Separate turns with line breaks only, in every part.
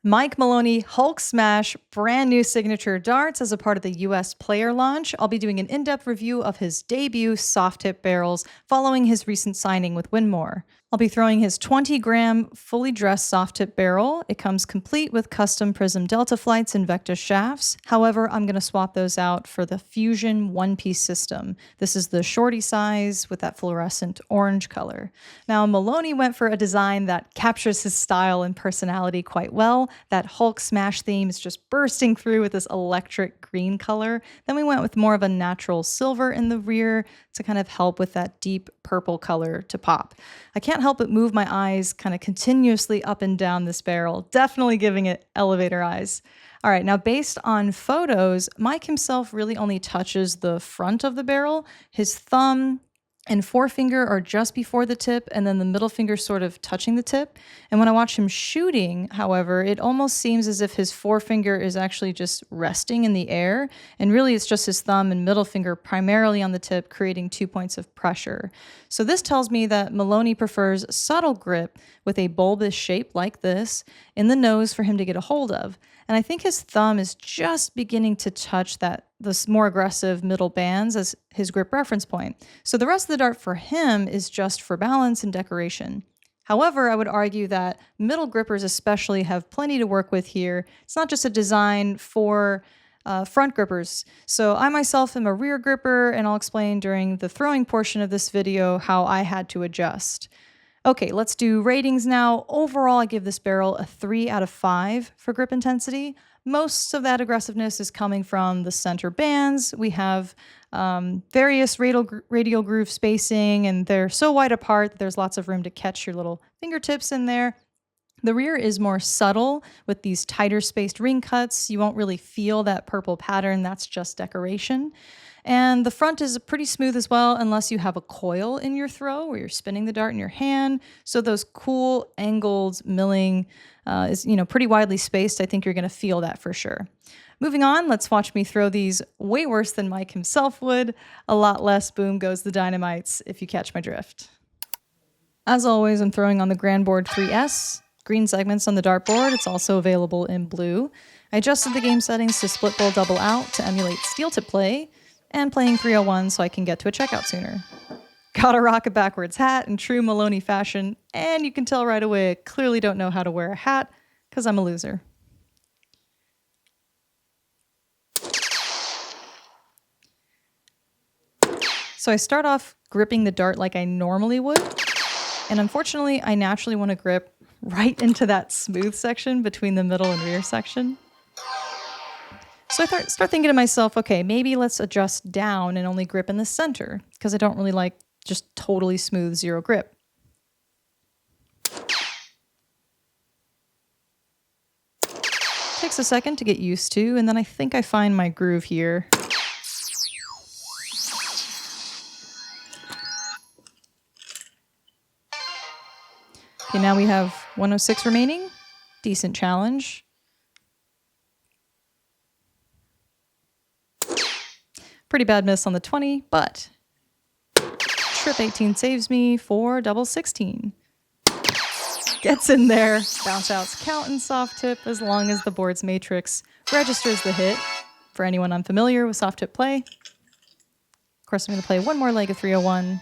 Mike Maloney Hulk Smash brand new signature darts as a part of the US player launch. I'll be doing an in-depth review of his debut soft tip barrels following his recent signing with Winmau. I'll be throwing his 20-gram fully dressed soft tip barrel. It comes complete with custom Prism Delta flights and Vecta shafts. However, I'm going to swap those out for the Fusion one-piece system. This is the shorty size with that fluorescent orange color. Now, Maloney went for a design that captures his style and personality quite well. That Hulk Smash theme is just bursting through with this electric green color. Then we went with more of a natural silver in the rear to kind of help with that deep purple color to pop. I can't help but move my eyes kind of continuously up and down this barrel, definitely giving it elevator eyes. All right, now based on photos, Mike himself really only touches the front of the barrel. His thumb and forefinger are just before the tip, and then the middle finger sort of touching the tip. And when I watch him shooting, however, it almost seems as if his forefinger is actually just resting in the air, and really it's just his thumb and middle finger primarily on the tip, creating 2 points of pressure. So this tells me that Maloney prefers subtle grip with a bulbous shape like this in the nose for him to get a hold of. And I think his thumb is just beginning to touch this more aggressive middle bands as his grip reference point. So the rest of the dart for him is just for balance and decoration. However, I would argue that middle grippers especially have plenty to work with here. It's not just a design for front grippers. So I myself am a rear gripper, and I'll explain during the throwing portion of this video how I had to adjust. Okay, let's do ratings now. Overall, I give this barrel a 3 out of 5 for grip intensity. Most of that aggressiveness is coming from the center bands. We have various radial groove spacing, and they're so wide apart that there's lots of room to catch your little fingertips in there. The rear is more subtle with these tighter spaced ring cuts. You won't really feel that purple pattern. That's just decoration. And the front is pretty smooth as well, unless you have a coil in your throw where you're spinning the dart in your hand. So those cool angled milling is pretty widely spaced. I think you're going to feel that for sure. Moving on, let's watch me throw these way worse than Mike himself would. A lot less boom goes the dynamites, if you catch my drift. As always, I'm throwing on the Grandboard 3S. Green segments on the dartboard. It's also available in blue. I adjusted the game settings to split bowl double out to emulate steel tip play, and playing 301 so I can get to a checkout sooner. Gotta rock a backwards hat in true Maloney fashion, and you can tell right away I clearly don't know how to wear a hat because I'm a loser. So I start off gripping the dart like I normally would, and unfortunately I naturally want to grip right into that smooth section between the middle and rear section. So I start thinking to myself, okay, maybe let's adjust down and only grip in the center, because I don't really like just totally smooth zero grip. Takes a second to get used to, and then I think I find my groove here. Okay, now we have 106 remaining. Decent challenge. Pretty bad miss on the 20, but trip 18 saves me for double 16. Gets in there. Bounce outs count in soft tip as long as the board's matrix registers the hit. For anyone unfamiliar with soft tip play. Of course, I'm going to play one more leg of 301.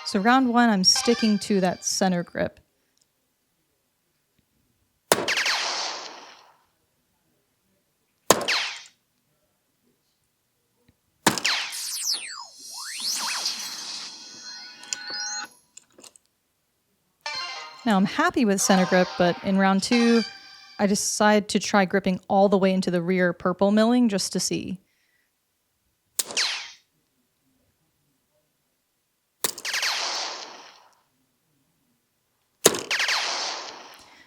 So round one, I'm sticking to that center grip. Now I'm happy with center grip, but in round two, I decided to try gripping all the way into the rear purple milling just to see.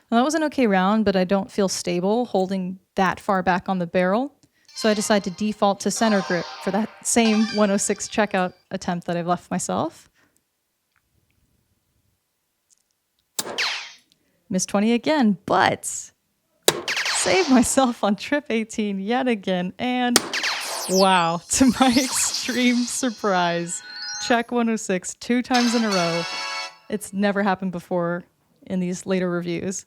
Well, that was an okay round, but I don't feel stable holding that far back on the barrel. So I decided to default to center grip for that same 106 checkout attempt that I've left myself. Missed 20 again, but saved myself on trip 18 yet again. And wow, to my extreme surprise, check 106 2 times in a row. It's never happened before in these later reviews.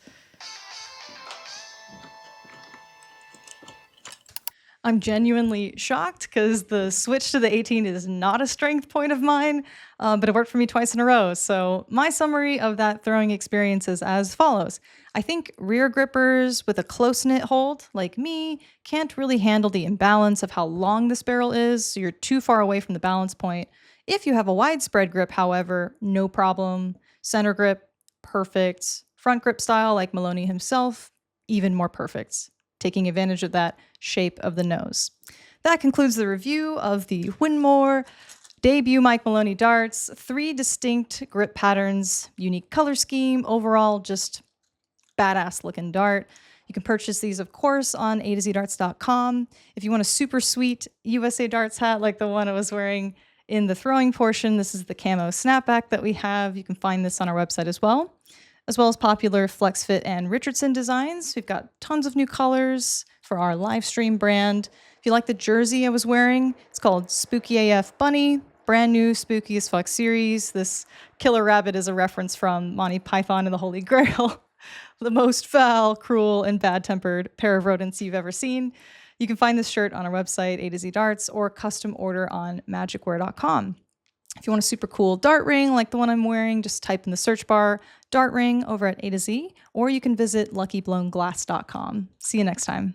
I'm genuinely shocked because the switch to the 18 is not a strength point of mine, but it worked for me twice in a row. So my summary of that throwing experience is as follows. I think rear grippers with a close-knit hold, like me, can't really handle the imbalance of how long this barrel is, so you're too far away from the balance point. If you have a widespread grip, however, no problem. Center grip, perfect. Front grip style, like Maloney himself, even more perfect, taking advantage of that shape of the nose. That concludes the review of the Winmau debut Mike Maloney darts. 3 distinct grip patterns, unique color scheme, overall just badass looking dart. You can purchase these, of course, on A-ZDARTS.com. If you want a super sweet USA Darts hat like the one I was wearing in the throwing portion, this is the camo snapback that we have. You can find this on our website as well as popular Flex Fit and Richardson designs. We've got tons of new colors for our live stream brand. If you like the jersey I was wearing, it's called Spooky AF Bunny, brand new Spooky as Fuck series. This killer rabbit is a reference from Monty Python and the Holy Grail, the most foul, cruel, and bad-tempered pair of rodents you've ever seen. You can find this shirt on our website, A-ZDARTS, or custom order on magicwear.com. If you want a super cool dart ring like the one I'm wearing, just type in the search bar dart ring over at A to Z, or you can visit luckyblownglass.com. See you next time.